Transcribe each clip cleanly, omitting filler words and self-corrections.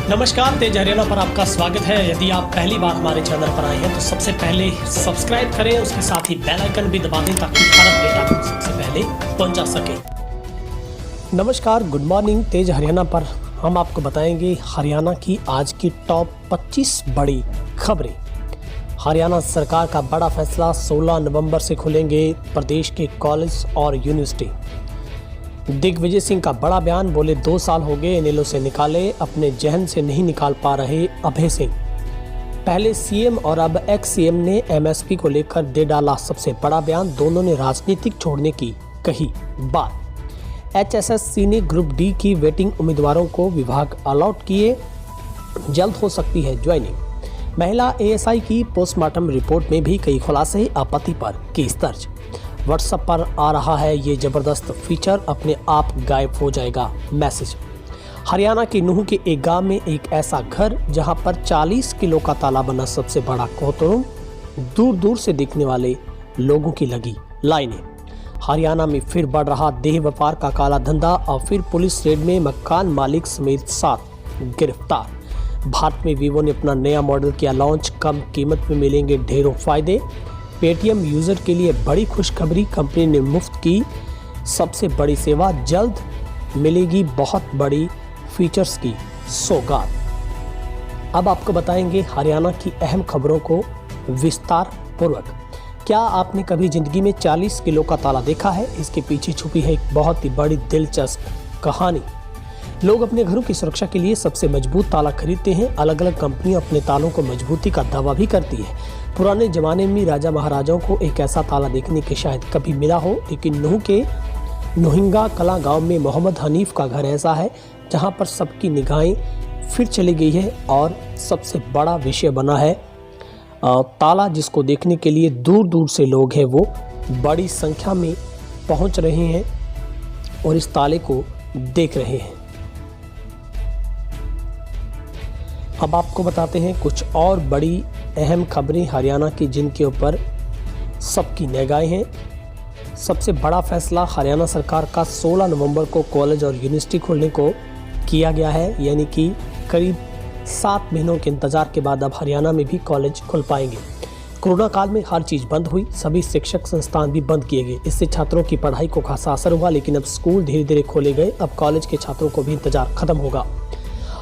नमस्कार, तेज हरियाणा पर आपका स्वागत है। यदि आप पहली बार हमारे चैनल पर आए हैं तो सबसे पहले सब्सक्राइब करें, उसके साथ ही बेल आइकन भी दबा दें ताकि हर अपडेट आपको सबसे पहले पहुंचा सके। नमस्कार, गुड मॉर्निंग। तेज हरियाणा पर हम आपको बताएंगे हरियाणा की आज की टॉप 25 बड़ी खबरें। हरियाणा सरकार का बड़ा फैसला, 16 नवंबर से खुलेंगे प्रदेश के कॉलेज और यूनिवर्सिटी। दिग्विजय सिंह का बड़ा बयान, बोले 2 साल हो गए इनेलो से निकाले, अपने जहन से नहीं निकाल पा रहे अभय सिंह। पहले सीएम और अब एक्स सीएम ने एमएसपी को लेकर दे डाला सबसे बड़ा बयान, दोनों ने राजनीतिक छोड़ने की कही बात। एचएसएससी ने ग्रुप डी की वेटिंग उम्मीदवारों को विभाग अलॉट किए, जल्द हो सकती है ज्वाइनिंग। महिला एएसआई की पोस्टमार्टम रिपोर्ट में भी कई खुलासे, आपत्ति पर केस दर्ज। व्हाट्सएप पर आ रहा है ये जबरदस्त फीचर, अपने आप गायब हो जाएगा मैसेज। हरियाणा के नूह के एक गांव में एक ऐसा घर जहां पर 40 किलो का ताला बना सबसे बड़ा कोर्टरूम, दूर दूर से देखने वाले लोगों की लगी लाइनें। हरियाणा में फिर बढ़ रहा देह व्यापार का काला धंधा और फिर पुलिस रेड में मकान मालिक समेत 7 गिरफ्तार। भारत में वीवो ने अपना नया मॉडल किया लॉन्च, कम कीमत में मिलेंगे ढेरों फायदे। पेटीएम यूजर के लिए बड़ी खुशखबरी, कंपनी ने मुफ्त की सबसे बड़ी सेवा, जल्द मिलेगी बहुत बड़ी फीचर्स की सौगात। अब आपको बताएंगे हरियाणा की अहम खबरों को विस्तार पूर्वक। क्या आपने कभी जिंदगी में 40 किलो का ताला देखा है? इसके पीछे छुपी है एक बहुत ही बड़ी दिलचस्प कहानी। लोग अपने घरों की सुरक्षा के लिए सबसे मजबूत ताला खरीदते हैं। अलग अलग कंपनियां अपने तालों को मजबूती का दावा भी करती है। पुराने जमाने में राजा महाराजाओं को एक ऐसा ताला देखने के शायद कभी मिला हो, लेकिन नूह के नोहिंगा कला गांव में मोहम्मद हनीफ का घर ऐसा है जहां पर सबकी निगाहें फिर चली गई है और सबसे बड़ा विषय बना है ताला, जिसको देखने के लिए दूर दूर से लोग हैं वो बड़ी संख्या में पहुंच रहे हैं और इस ताले को देख रहे हैं। अब आपको बताते हैं कुछ और बड़ी अहम खबरें हरियाणा की जिनके ऊपर सबकी निगाहें हैं। सबसे बड़ा फैसला हरियाणा सरकार का 16 नवंबर को कॉलेज और यूनिवर्सिटी खोलने को किया गया है, यानी कि करीब 7 महीनों के इंतजार के बाद अब हरियाणा में भी कॉलेज खुल पाएंगे। कोरोना काल में हर चीज़ बंद हुई, सभी शिक्षक संस्थान भी बंद किए गए। इससे छात्रों की पढ़ाई को खासा असर हुआ, लेकिन अब स्कूल धीरे धीरे खोले गए। अब कॉलेज के छात्रों को भी इंतजार खत्म होगा।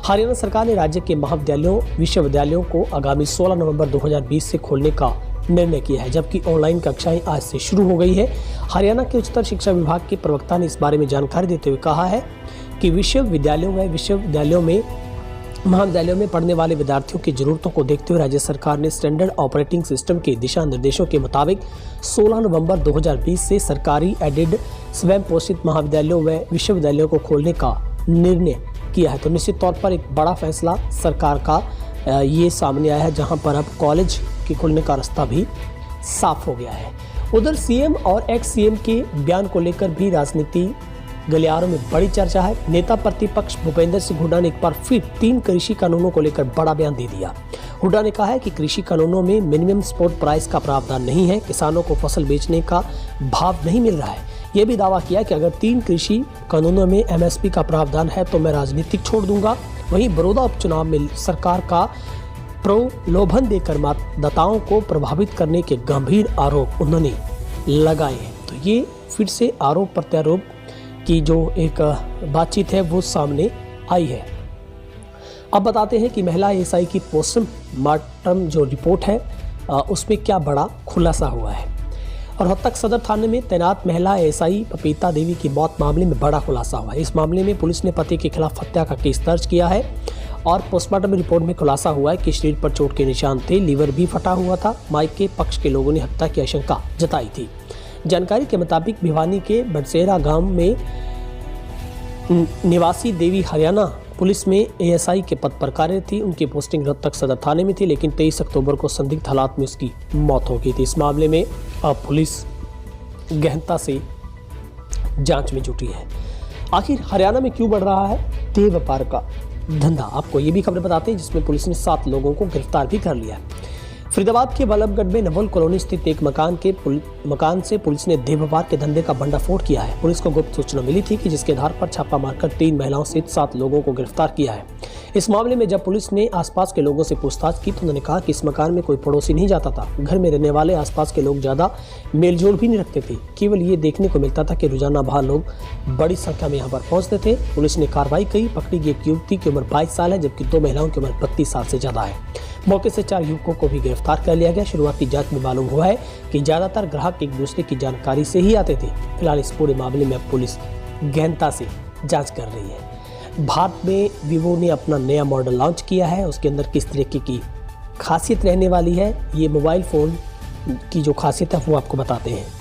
हरियाणा सरकार ने राज्य के महाविद्यालयों विश्वविद्यालयों को आगामी 16 नवंबर 2020 से खोलने का निर्णय किया है, जबकि ऑनलाइन कक्षाएं आज से शुरू हो गई है। हरियाणा के उच्चतर शिक्षा विभाग के प्रवक्ता ने इस बारे में जानकारी देते हुए कहा है कि महाविद्यालयों में पढ़ने वाले विद्यार्थियों की जरूरतों को देखते हुए राज्य सरकार ने स्टैंडर्ड ऑपरेटिंग सिस्टम के दिशा निर्देशों के मुताबिक 16 नवंबर 2020 से सरकारी एडेड स्वयं पोषित महाविद्यालयों व विश्वविद्यालयों को खोलने का निर्णय किया है। तो निश्चित तौर पर एक बड़ा फैसला सरकार का ये सामने आया है, जहां पर अब कॉलेज के खुलने का रास्ता भी साफ हो गया है। उधर सीएम और एक्स सीएम के बयान को लेकर भी राजनीति गलियारों में बड़ी चर्चा है। नेता प्रतिपक्ष भूपेंद्र सिंह हुड्डा ने एक बार फिर 3 कृषि कानूनों को लेकर बड़ा बयान दे दिया। हुड्डा ने कहा है कि कृषि कानूनों में मिनिमम सपोर्ट प्राइस का प्रावधान नहीं है, किसानों को फसल बेचने का भाव नहीं मिल रहा है। यह भी दावा किया कि अगर 3 कृषि कानूनों में एमएसपी का प्रावधान है तो मैं राजनीतिक छोड़ दूंगा। वहीं बड़ौदा उपचुनाव में सरकार का प्रलोभन देकर मतदाताओं को प्रभावित करने के गंभीर आरोप उन्होंने लगाए हैं। तो ये फिर से आरोप प्रत्यारोप की जो एक बातचीत है वो सामने आई है। अब बताते हैं कि महिला एएसआई की पोस्टमार्टम जो रिपोर्ट है उसमें क्या बड़ा खुलासा हुआ है। और रोहतक सदर थाने में तैनात महिला एएसआई पपीता देवी की मौत मामले में बड़ा खुलासा हुआ है। इस मामले में पुलिस ने पति के खिलाफ हत्या का केस दर्ज किया है और पोस्टमार्टम रिपोर्ट में खुलासा हुआ है कि शरीर पर चोट के निशान थे, लीवर भी फटा हुआ था। मायके पक्ष के लोगों ने हत्या की आशंका जताई थी। जानकारी के मुताबिक भिवानी के बडसेरा गांव में निवासी देवी हरियाणा पुलिस में एएसआई के पद पर कार्यरत थी। उनकी पोस्टिंग रोहतक सदर थाने में थी, लेकिन 23 अक्टूबर को संदिग्ध हालात में उसकी मौत हो गई थी। इस मामले में अब पुलिस गहनता से जांच में जुटी है। आखिर हरियाणा में क्यों बढ़ रहा है देह व्यापार का धंधा? आपको ये भी खबर बताते हैं, जिसमें पुलिस ने 7 लोगों को गिरफ्तार भी कर लिया। फरीदाबाद के बल्लभगढ़ में नवल कॉलोनी स्थित एक मकान से पुलिस ने देह व्यापार के धंधे का भंडाफोड़ किया है। पुलिस को गुप्त सूचना मिली थी कि जिसके आधार पर छापा मारकर 3 महिलाओं सहित 7 लोगों को गिरफ्तार किया है। इस मामले में जब पुलिस ने आसपास के लोगों से पूछताछ की तो उन्होंने कहा कि इस मकान में कोई पड़ोसी नहीं जाता था। घर में रहने वाले आसपास के लोग ज्यादा मेलजोल भी नहीं रखते थे। केवल ये देखने को मिलता था कि रोजाना बाहर लोग बड़ी संख्या में यहाँ पर पहुंचते थे। पुलिस ने कार्रवाई की। पकड़ी गई एक युवती की उम्र 22 साल है, जबकि 2 महिलाओं की उम्र 32 साल से ज्यादा है। मौके से 4 युवकों को भी गिरफ्तार कर लिया गया। शुरुआती जांच में मालूम हुआ है कि ज्यादातर ग्राहक एक दूसरे की जानकारी से ही आते थे। फिलहाल इस पूरे मामले में अब पुलिस गहनता से जांच कर रही है। भारत में वीवो ने अपना नया मॉडल लॉन्च किया है। उसके अंदर किस तरीके की खासियत रहने वाली है, ये मोबाइल फ़ोन की जो खासियत है वो आपको बताते हैं।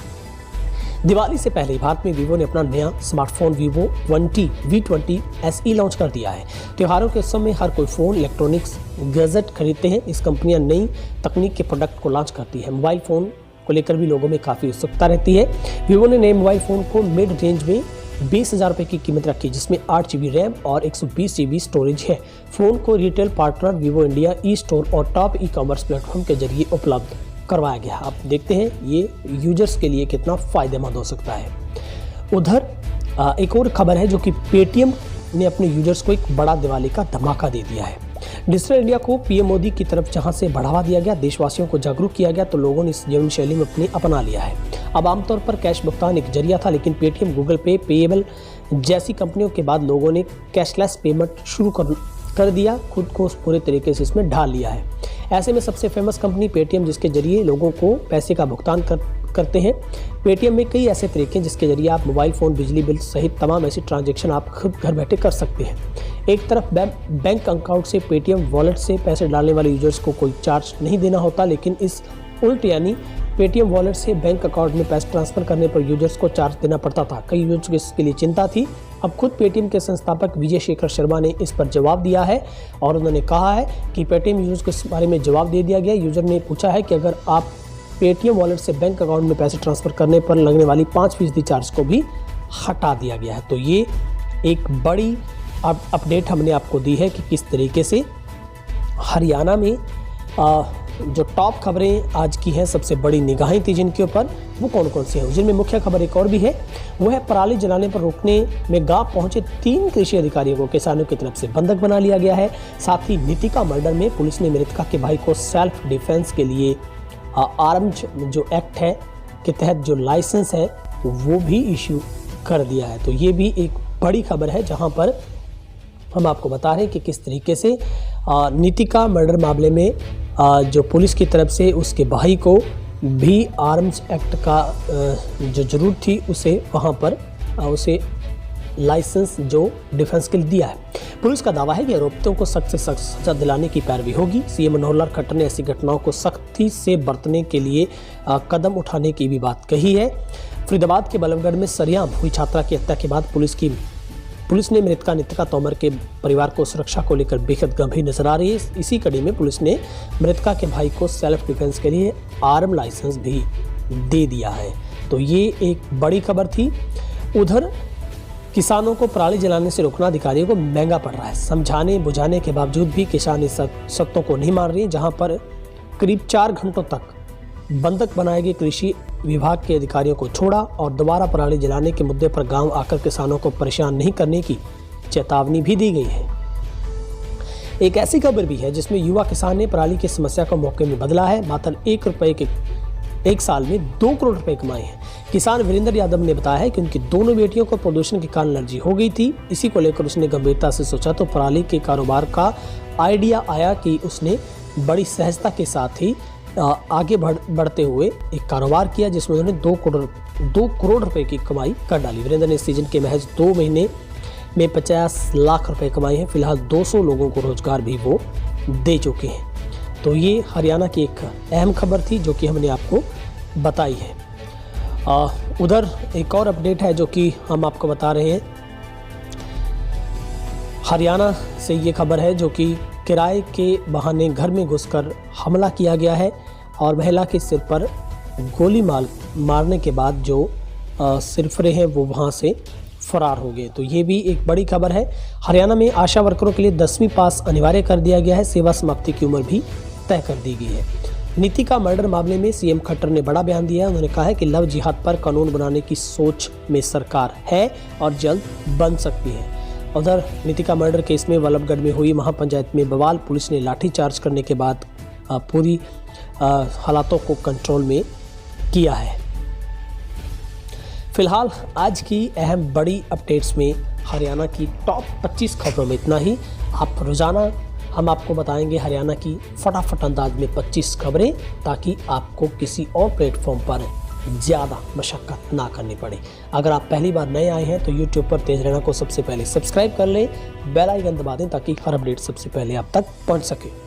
दिवाली से पहले भारत में वीवो ने अपना नया smartphone Vivo V20 SE launch कर दिया है। त्योहारों के समय हर कोई फ़ोन, इलेक्ट्रॉनिक्स गैजेट खरीदते हैं। इस कंपनियां नई तकनीक के प्रोडक्ट को लॉन्च करती है। मोबाइल फ़ोन को लेकर भी लोगों में काफ़ी उत्सुकता रहती है। वीवो ने नए मोबाइल फ़ोन को मिड रेंज में 20,000 रुपये की कीमत रखी, जिसमें 8 GB रैम और 120 GB स्टोरेज है। फ़ोन को रिटेल पार्टनर वीवो इंडिया ई-स्टोर और टॉप ई-कॉमर्स प्लेटफॉर्म के जरिए उपलब्ध करवाया गया। आप देखते हैं ये यूजर्स के लिए कितना फ़ायदेमंद हो सकता है। उधर एक और खबर है जो कि पेटीएम ने अपने यूजर्स को एक बड़ा दिवाली का धमाका दे दिया है। डिजिटल इंडिया को पीएम मोदी की तरफ जहां से बढ़ावा दिया गया, देशवासियों को जागरूक किया गया, तो लोगों ने इस जीवन शैली में अपना लिया है। अब आमतौर पर कैश भुगतान एक जरिया था, लेकिन पेटीएम, गूगल पे, पेएबल जैसी कंपनियों के बाद लोगों ने कैशलेस पेमेंट शुरू कर दिया। खुद को पूरे तरीके से इसमें ढाल लिया है। ऐसे में सबसे फेमस कंपनी पेटीएम, जिसके जरिए लोगों को पैसे का भुगतान करते हैं। पेटीएम में कई ऐसे तरीके हैं जिसके जरिए आप मोबाइल फ़ोन, बिजली बिल सहित तमाम ऐसी ट्रांजैक्शन आप खुद घर बैठे कर सकते हैं। एक तरफ बैंक अकाउंट से पेटीएम वॉलेट से पैसे डालने वाले यूजर्स को कोई चार्ज नहीं देना होता, लेकिन इस उल्ट यानी पेटीएम वॉलेट से बैंक अकाउंट में पैसे ट्रांसफर करने पर यूजर्स को चार्ज देना पड़ता था। कई यूजर्स को इसके लिए चिंता थी। अब खुद पेटीएम के संस्थापक विजय शेखर शर्मा ने इस पर जवाब दिया है और उन्होंने कहा है कि पेटीएम यूजर्स को इस बारे में जवाब दे दिया गया। यूजर ने पूछा है कि अगर आप पेटीएम वॉलेट से बैंक अकाउंट में पैसे ट्रांसफ़र करने पर लगने वाली 5% चार्ज को भी हटा दिया गया है। तो ये एक बड़ी अपडेट हमने आपको दी है कि किस तरीके से हरियाणा में जो टॉप खबरें आज की हैं, सबसे बड़ी निगाहें थी जिनके ऊपर, वो कौन कौन सी हैं। जिनमें मुख्य खबर एक और भी है, वो है पराली जलाने पर रोकने में गांव पहुंचे 3 कृषि अधिकारियों को किसानों की तरफ से बंधक बना लिया गया है। साथ ही नीतिका मर्डर में पुलिस ने मृतका के भाई को सेल्फ डिफेंस के लिए आर्म्स जो एक्ट है के तहत जो लाइसेंस है वो भी इश्यू कर दिया है। तो ये भी एक बड़ी खबर है जहाँ पर हम आपको बता रहे हैं कि किस तरीके से नीतिका मर्डर मामले में जो पुलिस की तरफ से उसके भाई को भी आर्म्स एक्ट का जो ज़रूरत थी उसे वहाँ पर उसे लाइसेंस जो डिफेंस के लिए दिया है। पुलिस का दावा है कि आरोपितों को सख्त से सख्त सजा दिलाने की पैरवी होगी। सीएम मनोहर लाल खट्टर ने ऐसी घटनाओं को सख्ती से बरतने के लिए कदम उठाने की भी बात कही है। फरीदाबाद के बल्लभगढ़ में सरेआम हुई छात्रा की हत्या के बाद पुलिस ने मृतका नीतिका तोमर के परिवार को सुरक्षा को लेकर बेहद गंभीर नजर आ रही है। इसी कड़ी में पुलिस ने मृतका के भाई को सेल्फ डिफेंस के लिए आर्म लाइसेंस भी दे दिया है। तो ये एक बड़ी खबर थी। उधर किसानों को पराली जलाने से रोकना अधिकारियों को महंगा पड़ रहा है। समझाने बुझाने के बावजूद भी किसान इस शर्तों को नहीं मान रहे हैं। जहां पर करीब 4 घंटों तक बंधक बनाए गए कृषि विभाग के अधिकारियों को छोड़ा और दोबारा पराली जलाने के मुद्दे पर गांव आकर किसानों को परेशान नहीं करने की चेतावनी भी दी गई है। एक ऐसी खबर भी है जिसमें युवा किसान ने पराली की समस्या को मौके में बदला है। मात्र 1 रुपए के 1 साल में 2 करोड़ रुपए कमाए हैं। किसान वीरेंद्र यादव ने बताया है कि उनकी दोनों बेटियों को प्रदूषण के कारण एलर्जी हो गई थी। इसी को लेकर उसने गंभीरता से सोचा तो पराली के कारोबार का आइडिया आया कि उसने बड़ी सहजता के साथ ही आगे बढ़ते हुए एक कारोबार किया जिसमें उन्होंने 2 करोड़ रुपए की कमाई कर डाली। वीरेंद्र ने इस सीजन के महज 2 महीने में 50 लाख रुपए कमाए हैं। फिलहाल 200 लोगों को रोजगार भी वो दे चुके हैं। तो ये हरियाणा की एक अहम खबर थी जो कि हमने आपको बताई है। उधर एक और अपडेट है जो कि हम आपको बता रहे हैं। हरियाणा से ये खबर है जो कि किराए के बहाने घर में घुसकर हमला किया गया है और महिला के सिर पर गोली मारने के बाद जो सिरफरे हैं वो वहाँ से फरार हो गए। तो ये भी एक बड़ी खबर है। हरियाणा में आशा वर्करों के लिए 10वीं पास अनिवार्य कर दिया गया है। सेवा समाप्ति की उम्र भी तय कर दी गई है। नीति का मर्डर मामले में सीएम खट्टर ने बड़ा बयान दिया है। उन्होंने कहा है कि लव जिहाद पर कानून बनाने की सोच में सरकार है और जल्द बन सकती है। उधर नीति का मर्डर केस में वल्लभगढ़ में हुई महापंचायत में बवाल, पुलिस ने लाठीचार्ज करने के बाद पूरी हालातों को कंट्रोल में किया है। फिलहाल आज की अहम बड़ी अपडेट्स में हरियाणा की टॉप 25 खबरों में इतना ही। आप रोजाना हम आपको बताएंगे हरियाणा की फटाफट अंदाज में 25 खबरें, ताकि आपको किसी और प्लेटफॉर्म पर ज़्यादा मशक्क़त ना करनी पड़े। अगर आप पहली बार नए आए हैं तो यूट्यूब पर तेज रहना को सबसे पहले सब्सक्राइब कर लें, बेल आइकन दबा दें ताकि हर अपडेट सबसे पहले आप तक पहुंच सके।